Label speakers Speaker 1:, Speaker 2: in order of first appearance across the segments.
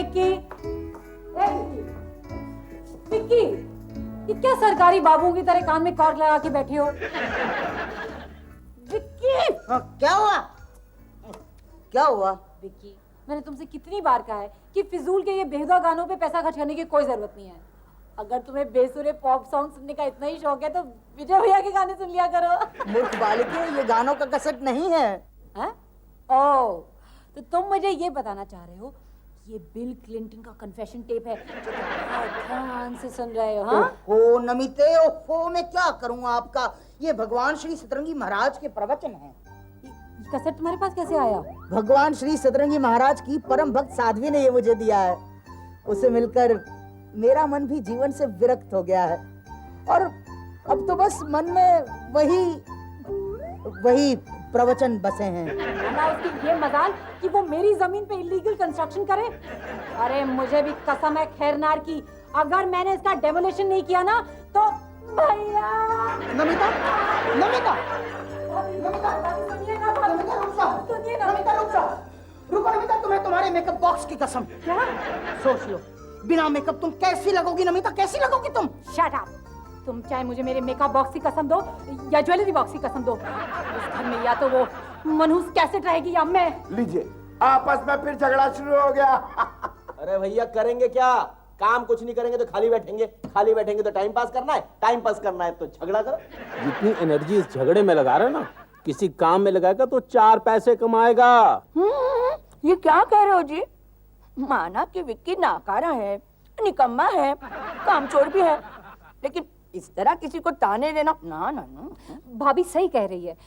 Speaker 1: विक्की, विक्की, ये क्या सरकारी बाबू की तरह कान में कॉर्क लगा के बैठे हो? विक्की!
Speaker 2: क्या हुआ? क्या हुआ?
Speaker 1: विक्की, मैंने तुमसे कितनी बार कहा है कि फिजूल के ये बेहुदा गानों पे पैसा खर्च करने की कोई जरूरत नहीं है। अगर तुम्हें बेसुरे पॉप सॉन्ग सुनने का इतना ही शौक है तो विजय भैया के गाने सुन लिया करो।
Speaker 2: मूर्ख बालिके, ये गानों का कैसेट नहीं है।
Speaker 1: ओह, तो तुम मुझे ये बताना चाह रहे हो ये बिल क्लिंटन का कन्फेशन टेप है जो तुम बहुत ध्यान से सुन रहे हो? हाँ?
Speaker 2: ओहो नमिते, ओहो मैं क्या करूं आपका? ये भगवान श्री सतरंगी महाराज के प्रवचन हैं।
Speaker 1: ये कैसेट तुम्हारे पास कैसे आया?
Speaker 2: भगवान श्री सतरंगी महाराज की परम भक्त साध्वी ने ये मुझे दिया है। उसे मिलकर मेरा मन भी जीवन से विरक्त हो गया है और अब तो बस मन में वही प्रवचन बसे हैं।
Speaker 1: उसकी ये मजाल कि वो मेरी जमीन पे इलीगल कंस्ट्रक्शन करे। अरे मुझे भी कसम है खैरनार की, अगर मैंने इसका डेमोलिशन नहीं किया ना तो भैया।
Speaker 2: नमिता, नमिता, रुको नमिता, तुम्हें तुम्हारे मेकअप बॉक्स की कसम।
Speaker 1: क्या?
Speaker 2: सोच लो, बिना मेकअप तुम कैसी लगोगी नमिता, कैसी लगोगी तुम?
Speaker 1: Shut up. तुम चाहे मुझे मेरे मेकअप बॉक्स की कसम दो या ज्वेलरी बॉक्स की कसम दो, इस घर में या तो वो मनहूस कैसेट रहेगी या मैं।
Speaker 3: लीजिए, आपस में फिर झगड़ा शुरू हो गया।
Speaker 4: अरे भैया करेंगे क्या? काम कुछ नहीं करेंगे तो खाली बैठेंगे तो टाइम पास करना है, टाइम पास करना है तो झगड़ा करो।
Speaker 5: जितनी एनर्जी इस झगड़े में लगा रहे हो ना, किसी काम में लगाएगा तो 4 पैसे कमाएगा।
Speaker 6: ये क्या कह रहे हो जी? माना कि विक्की नाकारा है, निकम्मा है, कामचोर भी है, लेकिन इस तरह किसी को ताने देना ना ना ना।
Speaker 1: भाभी सही कह रही है,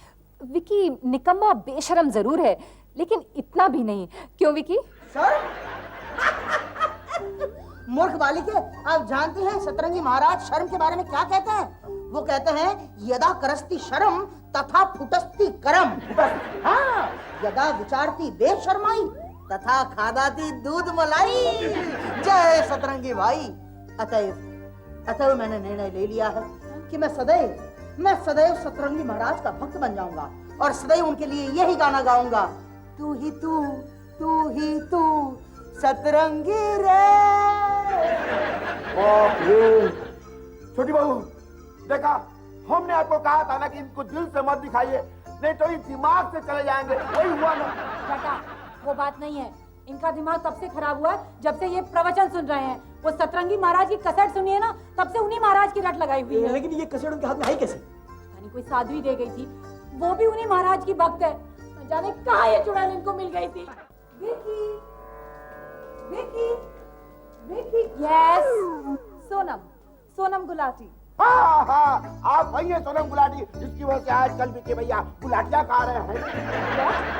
Speaker 1: विक्की निकम्मा बेशरम जरूर है लेकिन इतना भी नहीं। क्यों विक्की?
Speaker 2: सर मूर्ख बालिके, आप जानते हैं सतरंगी महाराज शर्म के बारे में क्या कहते हैं? वो कहते हैं यदा करस्ति शर्म तथा फुटस्ति करम। हाँ, यदा विचारती बेशर्माई तथा खादाती दूध मलाई। जय सतरंगी भाई। अतएव मैंने निर्णय ले लिया है कि मैं सदैव सतरंगी महाराज का भक्त बन जाऊंगा और सदैव उनके लिए यही गाना गाऊंगा, तू ही तू सतरंगी रे।
Speaker 3: छोटी बहू, देखा, हमने आपको कहा था ना कि इनको दिल से मत दिखाइए, नहीं तो ये दिमाग से चले जाएंगे। वही हुआ ना।
Speaker 1: बेटा, वो बात नहीं है। इनका दिमाग तब से खराब हुआ जब से ये प्रवचन सुन रहे हैं। वो सतरंगी महाराज की कैसेट सुनी है ना, तब से उन्हीं महाराज की रट लगाई हुई है।
Speaker 4: लेकिन ये कैसेट उनके हाथ में आई कैसे?
Speaker 1: यानी कोई साध्वी दे गई थी, वो भी उन्हीं महाराज की भक्त है। न जाने कहाँ ये चुड़ैल इनको मिल गई थी। विकी, विकी, विकी, यस, सोनम गुलाटी।
Speaker 3: हाँ, आप वही है सोनम गुलाटी, जिसकी वजह से आजकल विक्की भैया गुलाटियाँ खा रहे हैं।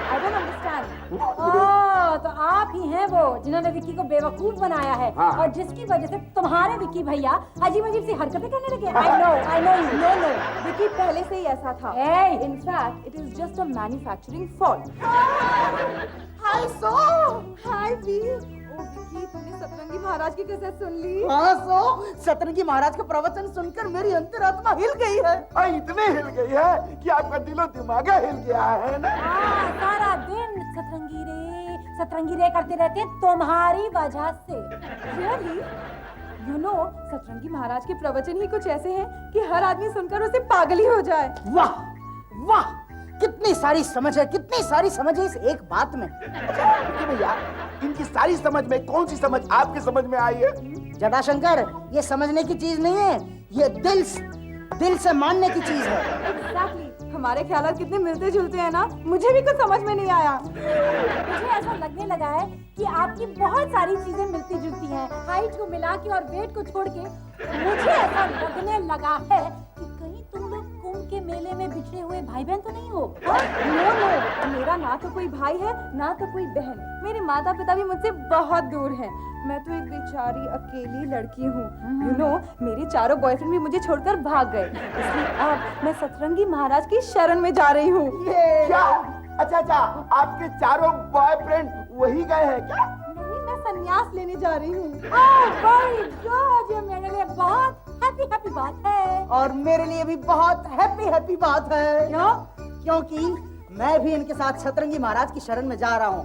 Speaker 1: I don't understand। ओह, तो आप ही हैं वो जिन्होंने विक्की को बेवकूफ बनाया है।
Speaker 3: हाँ।
Speaker 1: और जिसकी वजह से तुम्हारे विक्की भैया अजीब अजीब सी हरकतें करने लगे। I know you। No,
Speaker 6: Vicky पहले से ही ऐसा था।
Speaker 1: Hey!
Speaker 6: In fact, it is just a manufacturing fault।
Speaker 2: हाय वीर।
Speaker 6: ओ विक्की, तुमने सतरंगी महाराज की कैसेट सुन ली?
Speaker 2: हाँ, सतरंगी महाराज का प्रवचन सुनकर मेरी अंतरात्मा हिल गई है।
Speaker 3: इतने हिल गई है कि आपका दिलो दिमाग हिल गया है ना।
Speaker 1: सारा दिन सतरंगी रे करते रहते हैं तुम्हारी वजह से।
Speaker 6: Really? You know, सतरंगी महाराज के प्रवचन ही कुछ ऐसे हैं कि हर आदमी सुनकर उसे पागल ही हो जाए।
Speaker 2: वाह वाह, कितनी सारी समझ है इस एक बात में।
Speaker 3: विक्की भैया, इनकी सारी समझ में कौन सी समझ आपकी समझ में आई है?
Speaker 2: जटाशंकर, ये समझने की चीज नहीं है, ये दिल से मानने की चीज है।
Speaker 6: Exactly. हमारे ख्यालात कितने मिलते जुलते हैं ना, मुझे भी कुछ समझ में नहीं आया।
Speaker 1: मुझे ऐसा लगने लगा है कि आपकी बहुत सारी चीजें मिलती जुलती हैं, हाइट को मिला के और वेट को छोड़ के। मुझे ऐसा लगने लगा है कि कहीं तुम लोग कुंभ के मेले में बिछड़े हुए भाई बहन तो नहीं हो?
Speaker 6: नो, मेरा ना तो कोई भाई है ना तो कोई बहन। मेरे माता पिता भी मुझसे बहुत दूर हैं। मैं तो एक बेचारी अकेली लड़की हूँ। You know, मेरे चारों बॉयफ्रेंड भी मुझे छोड़कर भाग गए, इसलिए अब मैं सतरंगी महाराज की शरण में जा रही हूँ।
Speaker 3: क्या? अच्छा, आपके चारों बॉयफ्रेंड वही गए हैं क्या?
Speaker 6: नहीं, मैं संन्यास लेने जा रही हूँ।
Speaker 1: वेरी गुड, ये मेरे लिए बहुत हैप्पी बात है।
Speaker 2: और मेरे लिए भी बहुत हैप्पी बात है।
Speaker 1: क्यों?
Speaker 2: क्योंकि मैं भी इनके साथ सतरंगी महाराज की शरण में जा रहा हूँ।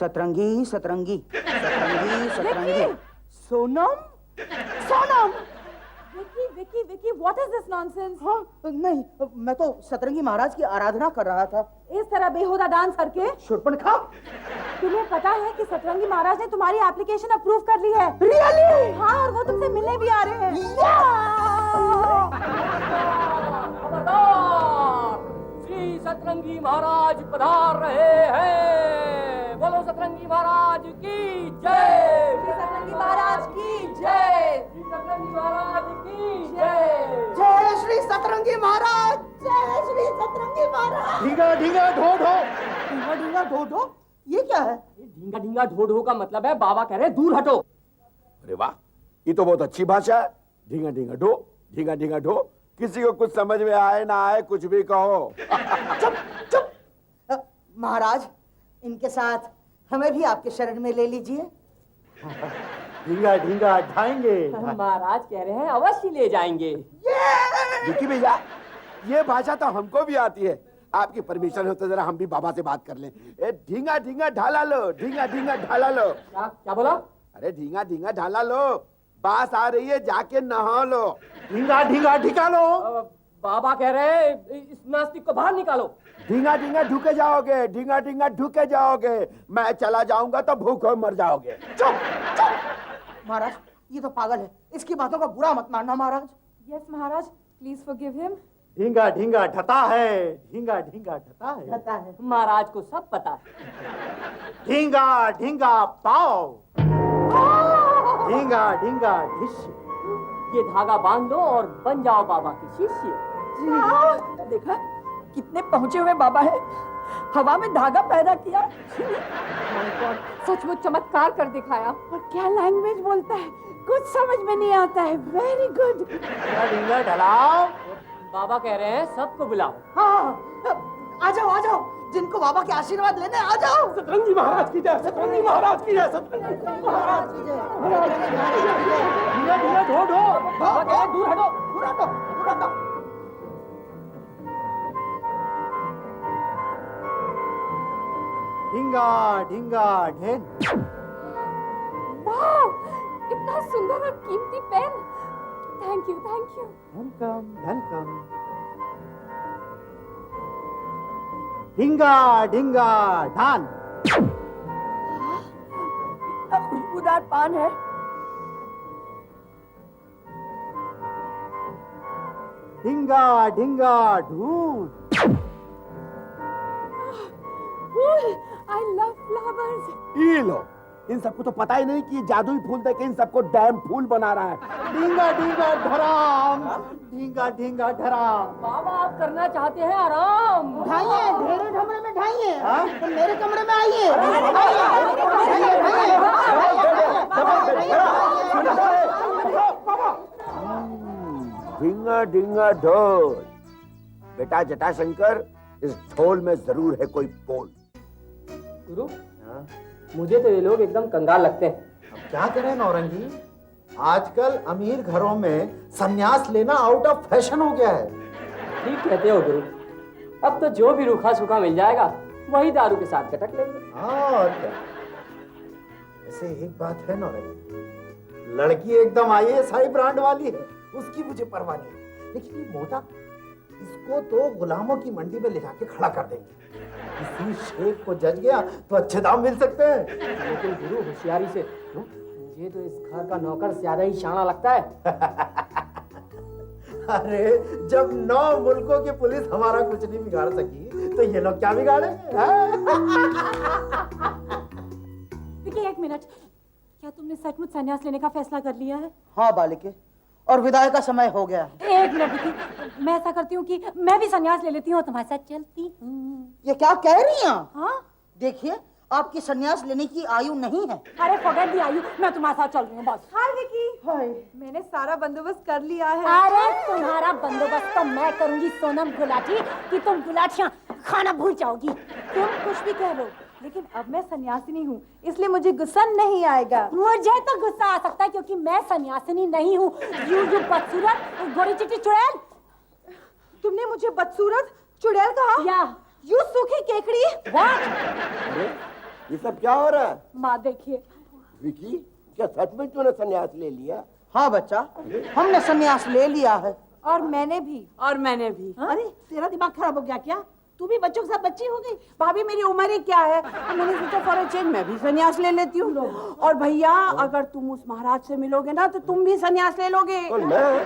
Speaker 2: सतरंगी सतरंगी सतरंगी सतरंगी।
Speaker 1: Sonam, Sonam. Vicky, Vicky, Vicky, what is this nonsense?
Speaker 2: हाँ नहीं, मैं तो सतरंगी महाराज की आराधना कर रहा था।
Speaker 1: इस तरह बेहुदा डांस करके?
Speaker 2: शूर्पणखा,
Speaker 1: तुम्हें पता है कि सतरंगी महाराज ने तुम्हारी एप्लीकेशन अप्रूव कर ली है?
Speaker 2: रियली?
Speaker 1: हाँ, और वो तुमसे मिलने भी आ रहे हैं।
Speaker 7: श्री सतरंगी महाराज पधार रहे हैं। बोलो सतरंगी महाराज की जय।
Speaker 1: श्री सतरंगी महाराज की जय।
Speaker 7: श्री सतरंगी महाराज की जय।
Speaker 2: जय श्री सतरंगी महाराज, जय श्री सतरंगी महाराज।
Speaker 3: ढींगा ढींगा ढो ढो।
Speaker 2: ढींगा ढींगा ढो ढो, ये क्या है?
Speaker 7: ढींगा ढींगा ढो ढो का मतलब है बाबा कह रहे हैं दूर हटो।
Speaker 3: अरे वाह, ये तो बहुत अच्छी भाषा है। ढींगा ढींगा ढो, ढींगा ढींगा ढो। किसी को कुछ समझ में आए ना आए, कुछ भी कहो।
Speaker 2: चुप चुप। महाराज, इनके साथ हमें भी आपके शरण में ले लीजिए।
Speaker 5: ढींगा ढींगा ढाएंगे।
Speaker 7: महाराज कह रहे हैं अवश्य ले जाएंगे।
Speaker 3: विकी भैया, ये भाषा तो हमको भी आती है। आपकी परमिशन हो तो जरा हम भी बाबा से बात कर लें। ए ढींगा ढींगा ढाला लो, ढींगा ढींगा ढाला लो।
Speaker 7: क्या बोला?
Speaker 3: अरे ढींगा ढींगा ढाला लो, बास आ रही है, जाके नहा लो।
Speaker 5: ढींगा ढींगा ढिका लो।
Speaker 7: बाबा कह रहे हैं इस नास्तिक को बाहर निकालो।
Speaker 3: ढींगा ढींगा ढुके जाओगे, ढींगा ढींगा ढुके जाओगे। मैं चला जाऊंगा तो भूखे मर जाओगे।
Speaker 2: चुप चुप। महाराज, ये तो पागल है, इसकी बातों का बुरा मत मानना महाराज।
Speaker 1: Yes, Maharaj, please forgive him.
Speaker 5: Dhinga Dhinga ढता है, ढींगा ढींगा ढता है।
Speaker 2: कहता है
Speaker 7: महाराज को सब पता है।
Speaker 5: ढींगा ढींगा पाओ, ढींगा ढींगा ढिश।
Speaker 7: ये धागा बांध दो और बन जाओ बाबा के शिष्य।
Speaker 1: देखा कितने पहुंचे हुए बाबा है, हवा में धागा पैदा किया। सचमुच चमत्कार कर दिखाया। और क्या लैंग्वेज बोलता है, कुछ समझ में नहीं आता है। Very good.
Speaker 5: ढींगा ढलाओ।
Speaker 7: बाबा कह रहे हैं सबको बुलाओ।
Speaker 2: हाँ, आ जाओ आ जाओ, जिनको बाबा के आशीर्वाद लेने आ जाओ।
Speaker 5: सतरंगी महाराज की जय, सतरंगी महाराज की जय, सतरंगी
Speaker 2: महाराज की जय।
Speaker 5: ढींगा ढींगा ढो ढो।
Speaker 7: बाबा कह रहे हैं दूर हटो।
Speaker 2: दूर हटो, दूर हटो।
Speaker 5: ढींगा ढींगा ढेन।
Speaker 1: वाह, इतना सुंदर और कीमती pen. Thank you, thank you.
Speaker 5: Welcome welcome. ढींगा ढींगा ढान।
Speaker 1: इतना खुशबूदार पान है।
Speaker 5: ढींगा ढींगा ढूंढ।
Speaker 1: I love flowers.
Speaker 3: ये लो, इन सबको तो पता ही नहीं कि ये जादुई फूल देके इन सबको डैम फूल बना रहा है।
Speaker 5: ढींगा ढींगा धराम, ढींगा ढींगा धराम।
Speaker 7: बाबा आप करना चाहते हैं आराम।
Speaker 2: ढाइए, ढेरे कमरे में ढाइए।
Speaker 5: हाँ?
Speaker 2: तो मेरे कमरे में आइए।
Speaker 3: ढींगा ढींगा ढोल। बेटा जटाशंकर, इस ढोल में जरूर है कोई बोल।
Speaker 7: गुरु, मुझे तो ये लोग एकदम कंगाल लगते हैं।
Speaker 5: अब क्या करें नौरंगी, आजकल अमीर घरों में संन्यास लेना आउट ऑफ फैशन हो गया है।
Speaker 7: ठीक कहते हो गुरु। अब तो जो भी रूखा सूखा मिल जाएगा वही दारू के साथ कटक लेंगे।
Speaker 5: हाँ, और क्या। ऐसे एक बात है नौरंगी, लड़की एकदम IAS ब्रांड वाली है, उसकी मुझे परवाह नहीं, लेकिन ये मोटा, इसको तो गुलामों की मंडी में ले जाके खड़ा कर देंगे। किसी शेख को जज गया तो अच्छे दाम मिल सकते हैं।
Speaker 7: लेकिन गुरु होशियारी से, मुझे तो इस घर का नौकर ज्यादा ही शाना लगता है।
Speaker 5: अरे जब 9 मुल्कों की पुलिस हमारा कुछ नहीं बिगाड़ सकी तो ये लोग क्या बिगाड़ेंगे?
Speaker 1: विकी, एक मिनट, क्या तुमने सचमुच संन्यास लेने का फैसला कर लिया है?
Speaker 2: हाँ बालिके, और विदाई का समय हो गया है।
Speaker 1: एक मिनट विकी, मैं ऐसा करती हूँ कि मैं भी संन्यास ले लेती हूँ, तुम्हारे साथ चलती हूँ।
Speaker 2: ये क्या कह रही हैं?
Speaker 1: हाँ?
Speaker 2: देखिए, आपकी संन्यास लेने की आयु नहीं है।
Speaker 1: अरे फॉरगेट दी आयु, मैं तुम्हारे साथ चल रही हूँ बस।
Speaker 6: हाय विकी,
Speaker 2: हाय,
Speaker 6: मैंने सारा बंदोबस्त कर लिया है।
Speaker 1: अरे तुम्हारा बंदोबस्त तो मैं करूंगी सोनम गुलाटी, कि तुम गुलाटियाँ खाना भूल जाओगी।
Speaker 6: तुम कुछ भी कह लो, लेकिन अब मैं सन्यासिनी हूँ, इसलिए मुझे गुस्सा नहीं आएगा।
Speaker 1: मुझे तो गुस्सा आ सकता है क्योंकि मैं सन्यासिनी नहीं हूँ। यू बदसूरत गोरी चिट्टी चुड़ैल।
Speaker 6: तुमने मुझे बदसूरत चुड़ैल कहा?
Speaker 1: या
Speaker 6: यू सूखी केकड़ी।
Speaker 1: व्हाट?
Speaker 8: ये सब क्या हो रहा है?
Speaker 1: माँ देखिए,
Speaker 8: विकी, क्या सच में तूने संन्यास ले लिया?
Speaker 2: हाँ बच्चा, हमने संन्यास ले लिया है।
Speaker 6: और मैंने भी।
Speaker 9: और मैंने भी। अरे तेरा दिमाग खराब हो गया क्या? तू भी बच्चों के साथ बच्ची हो गई? भाभी मेरी उम्र ही क्या है? और मैंने सोचा फॉर अ चेंज मैं भी संन्यास ले लेती हूँ। और भैया अगर तुम उस महाराज से मिलोगे ना तो तुम भी संन्यास ले लोगे।
Speaker 8: और मैं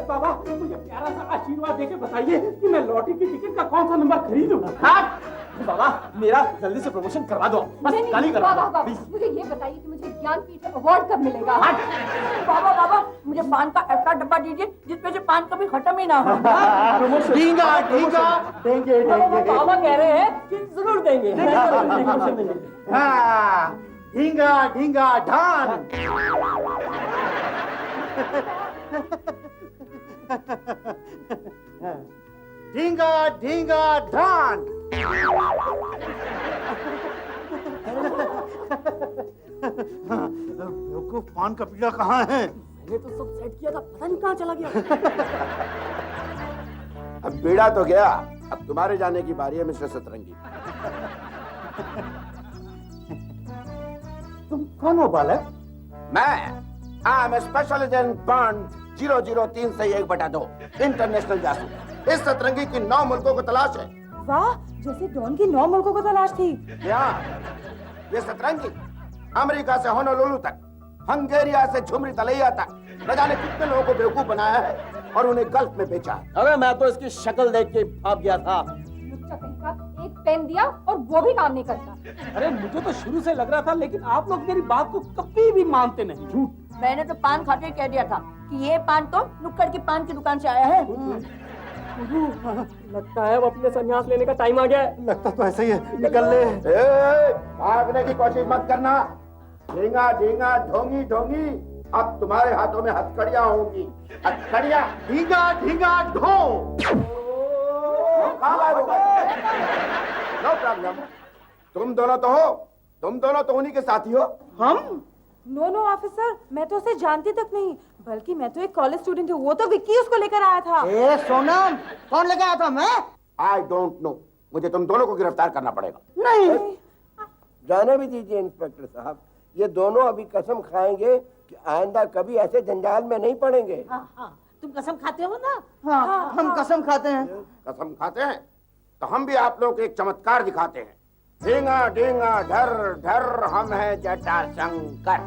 Speaker 5: बाबा मुझे प्यारा सा आशीर्वाद देके बताइए कि मैं लॉटरी की टिकट का कौन सा नंबर खरीदूं।
Speaker 4: बाबा मेरा जल्दी से प्रमोशन करवा दो, बस गाली करवा दो प्लीज।
Speaker 1: मुझे ये बताइए कि मुझे ज्ञानपीठ अवार्ड कब मिलेगा? बाबा बाबा, मुझे पान का ऐसा डब्बा दीजिए जिसमें से पान कभी खत्म ही ना हो।
Speaker 2: ढींगा ढींगा
Speaker 8: देंगे देंगे।
Speaker 7: बाबा कह रहे हैं कि जरूर देंगे।
Speaker 2: हाँ, ढींगा ढींगा ढान। ढींगा ढींगा ढान। बेवकूफ, पान का पीड़ा कहाँ है?
Speaker 7: मैंने तो सब सेट किया था, पता नहीं कहाँ चला गया।
Speaker 3: अब बेड़ा तो गया, अब तुम्हारे जाने की बारी है मिस्टर सतरंगी।
Speaker 2: तुम कौन हो बालक?
Speaker 3: मैं I'm a special agent bond 003 से 1/2 इंटरनेशनल जासूस। इस सतरंगी की 9 मुल्कों को तलाश है।
Speaker 6: वाह, जैसे डॉन की 9 मुल्कों को तलाश थी।
Speaker 3: ये सतरंगी अमेरिका से होनोलुलु तक, हंगेरिया से झुमरी तलैया तक न जाने कितने लोगों को बेवकूफ बनाया है और उन्हें गल्फ में बेचा है।
Speaker 4: अरे मैं तो इसकी शक्ल देख के भाग गया था।
Speaker 1: लुच्चा कहीं का, एक पेन दिया और वो भी काम नहीं करता।
Speaker 5: अरे मुझे तो शुरू से लग रहा था, लेकिन आप लोग मेरी बात को कभी भी मानते नहीं। झूठ।
Speaker 1: मैंने तो पान खाते ही कह दिया था कि ये पान तो नुक्कड़ की पान की दुकान से आया है।
Speaker 7: लगता है अब अपने संन्यास लेने का टाइम आ गया है।
Speaker 2: लगता तो ऐसा ही है, निकल ले।
Speaker 3: भागने की कोशिश मत करना। ढींगा ढींगा ढोंगी ढोंगी, अब तुम्हारे हाथों में हथकड़ियां होंगी। हथकड़ियां।
Speaker 2: ढींगा ढींगा ढो।
Speaker 3: No problem. तुम दोनों तो उन्हीं के साथी हो।
Speaker 2: हम?
Speaker 6: नो ऑफिसर, मैं तो उसे जानती तक नहीं, बल्कि मैं तो एक कॉलेज स्टूडेंट हूँ। वो तो विक्की उसको लेकर आया था।
Speaker 2: ए सोनम, कौन लेके आया था? मैं?
Speaker 3: I don't know. मुझे तुम दोनों को गिरफ्तार करना पड़ेगा।
Speaker 2: नहीं।
Speaker 8: जाने भी दीजिए इंस्पेक्टर साहब, ये दोनों अभी कसम खाएंगे कि आइंदा कभी ऐसे जंजाल में नहीं पड़ेंगे।
Speaker 9: हाँ, तुम कसम खाते हो ना?
Speaker 2: हाँ, हम कसम खाते हैं।
Speaker 3: कसम खाते हैं तो हम भी आप लोगों को एक चमत्कार दिखाते हैं। ढींगा ढींगा ढर ढर, हम हैं जटाशंकर।